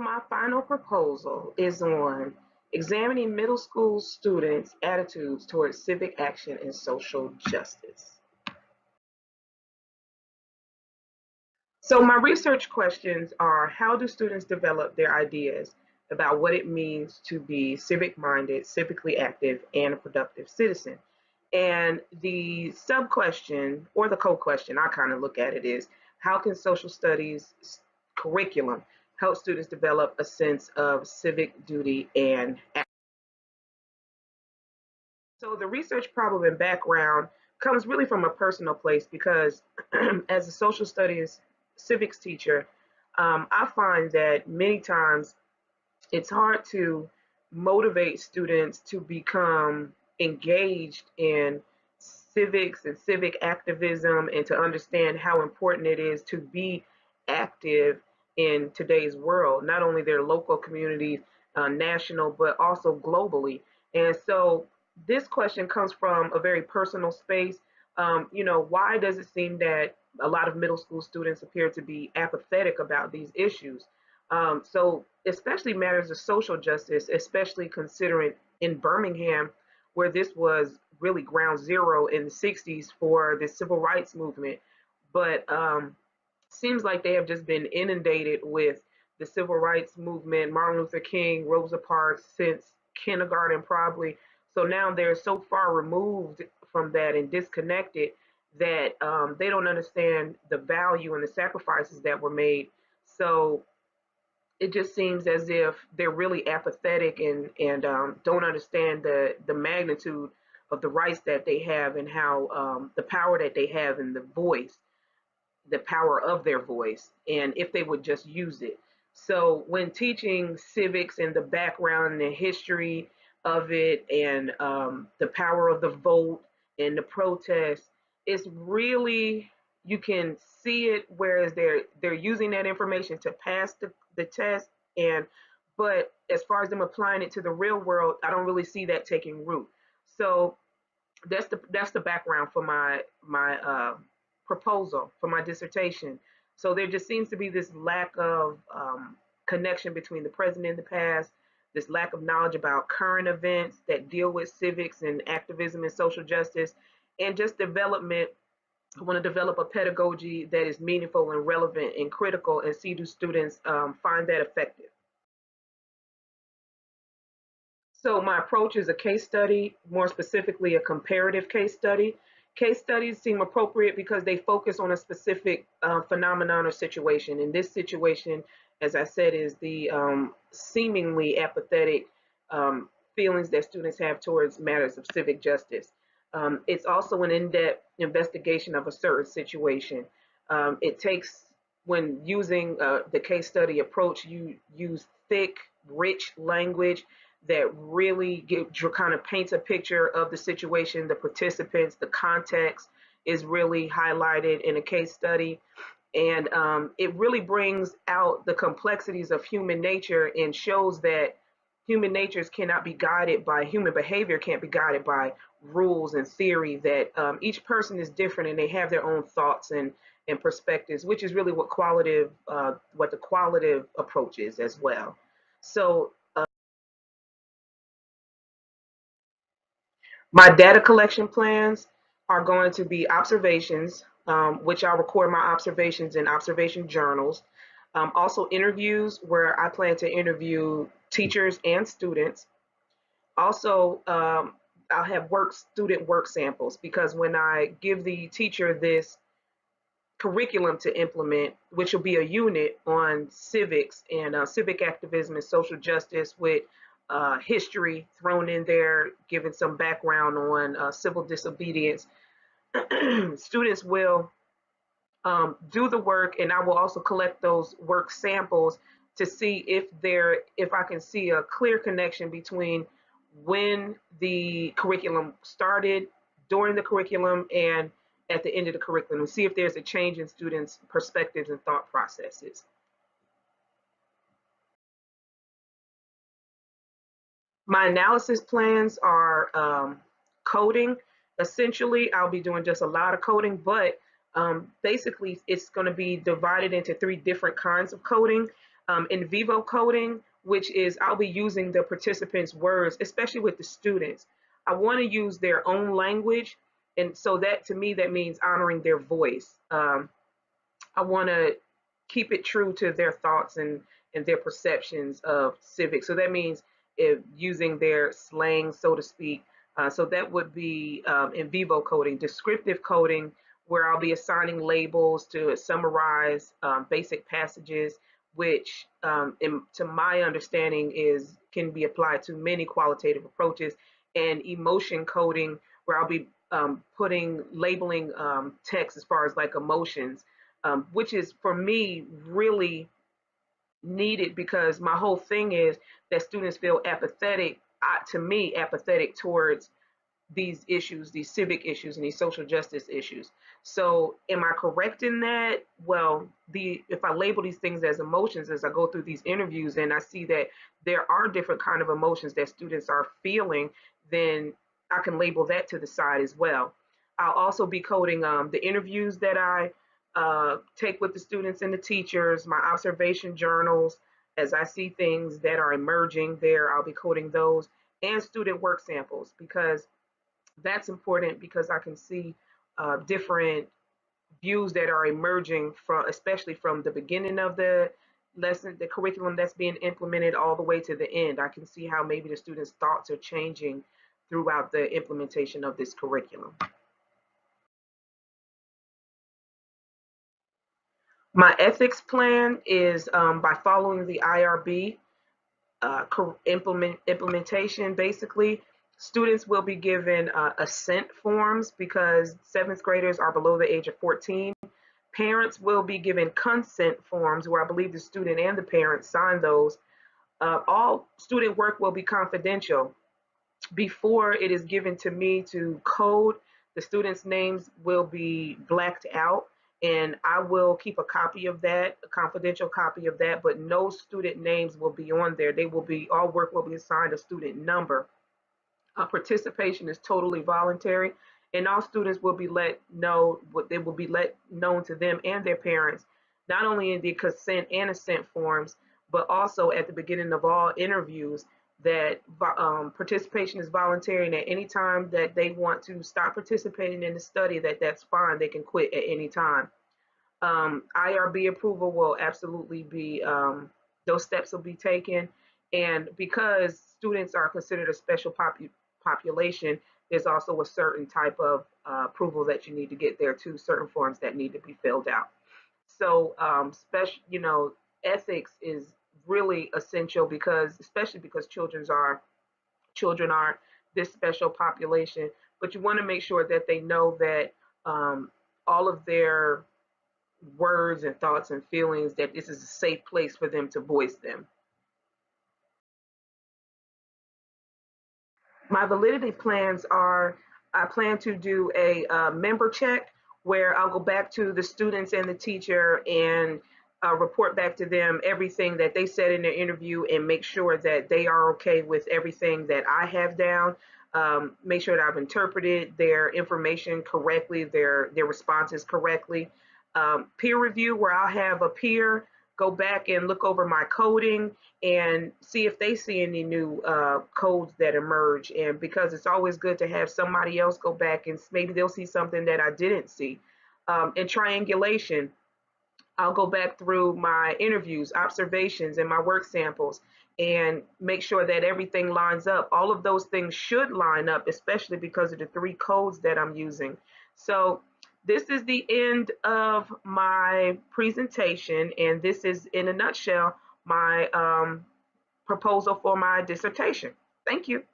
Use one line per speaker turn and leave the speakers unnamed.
my final proposal is on examining middle school students' attitudes towards civic action and social justice. So my research questions are: how do students develop their ideas about what it means to be civic-minded, civically active, and a productive citizen? And the sub-question, or the co-question, I kind of look at it, is how can social studies curriculum help students develop a sense of civic duty and action? So the research problem and background comes really from a personal place because as a social studies civics teacher, I find that many times it's hard to motivate students to become engaged in civics and civic activism and to understand how important it is to be active in today's world, not only their local communities, national, but also globally. And so this question comes from a very personal space. Why does it seem that a lot of middle school students appear to be apathetic about these issues? So, especially matters of social justice, especially considering in Birmingham, where this was really ground zero in the 60s for the civil rights movement. But seems like they have just been inundated with the civil rights movement, Martin Luther King, Rosa Parks since kindergarten, probably. So now they're so far removed from that and disconnected that they don't understand the value and the sacrifices that were made. So it just seems as if they're really apathetic and don't understand the magnitude of the rights that they have and how the power that they have in the voice, the power of their voice, and if they would just use it. So when teaching civics and the background and the history of it and the power of the vote and the protest, it's really, you can see it, whereas they're using that information to pass the test, and but as far as them applying it to the real world, I don't really see that taking root. So that's the background for my proposal for my dissertation. So there just seems to be this lack of connection between the present and the past, this lack of knowledge about current events that deal with civics and activism and social justice, and just development. I want to develop a pedagogy that is meaningful and relevant and critical, and see do students find that effective. So my approach is a case study, more specifically a comparative case study. Case studies seem appropriate because they focus on a specific phenomenon or situation. In this situation, as I said, is the seemingly apathetic feelings that students have towards matters of civic justice. It's also an in-depth investigation of a certain situation. It takes, when using the case study approach, you use thick, rich language that really kind of paints a picture of the situation, the participants, the context is really highlighted in a case study. And it really brings out the complexities of human nature and shows that human natures cannot be guided by, human behavior can't be guided by rules and theory, that each person is different and they have their own thoughts and perspectives, which is really what the qualitative approach is as well. So my data collection plans are going to be observations, which I'll record my observations in observation journals. Also interviews, where I plan to interview teachers and students. Also, I'll have student work samples, because when I give the teacher this curriculum to implement, which will be a unit on civics and civic activism and social justice, with history thrown in there, giving some background on civil disobedience. Students will do the work, and I will also collect those work samples to see if I can see a clear connection between when the curriculum started, during the curriculum, and at the end of the curriculum, and see if there's a change in students' perspectives and thought processes. My analysis plans are coding. Essentially, I'll be doing just a lot of coding, but basically it's going to be divided into three different kinds of coding. in vivo coding, which is I'll be using the participants' words, especially with the students. I want to use their own language, and so that to me that means honoring their voice. I want to keep it true to their thoughts and their perceptions of civic. So that means if using their slang, so to speak. So that would be in vivo coding, descriptive coding, where I'll be assigning labels to summarize basic passages, which, to my understanding, is can be applied to many qualitative approaches, and emotion coding, where I'll be putting labeling text as far as like emotions, which is for me really needed because my whole thing is that students feel apathetic, to me, apathetic towards these issues, these civic issues, and these social justice issues. So, am I correct in that? Well, if I label these things as emotions as I go through these interviews, and I see that there are different kind of emotions that students are feeling, then I can label that to the side as well. I'll also be coding the interviews that I take with the students and the teachers, my observation journals. As I see things that are emerging there, I'll be coding those, and student work samples, because that's important because I can see different views that are emerging from, especially from the beginning of the lesson, the curriculum that's being implemented all the way to the end. I can see how maybe the students' thoughts are changing throughout the implementation of this curriculum. My ethics plan is by following the IRB implementation. Basically, students will be given assent forms because seventh graders are below the age of 14. Parents will be given consent forms where I believe the student and the parents sign those. All student work will be confidential. Before it is given to me to code, the students' names will be blacked out, and I will keep a copy of that, a confidential copy of that, but no student names will be on there. They will be, all work will be assigned a student number. Participation is totally voluntary, and all students will be let know what they will be let known to them and their parents, not only in the consent and assent forms, but also at the beginning of all interviews, that participation is voluntary, and at any time that they want to stop participating in the study, that's fine. They can quit at any time. IRB approval will absolutely be, those steps will be taken. And because students are considered a special population, there's also a certain type of approval that you need to get there too, certain forms that need to be filled out. So, special, ethics is really essential because, especially because children are this special population, but you want to make sure that they know that all of their words and thoughts and feelings, that this is a safe place for them to voice them. My validity plans are, I plan to do a member check where I'll go back to the students and the teacher and report back to them everything that they said in their interview and make sure that they are okay with everything that I have down. Make sure that I've interpreted their information correctly, their responses correctly. Peer review, where I'll have a peer go back and look over my coding and see if they see any new codes that emerge. And because it's always good to have somebody else go back and maybe they'll see something that I didn't see. And triangulation, I'll go back through my interviews, observations, and my work samples and make sure that everything lines up. All of those things should line up, especially because of the three codes that I'm using. So this is the end of my presentation, and this is, in a nutshell, my proposal for my dissertation. Thank you.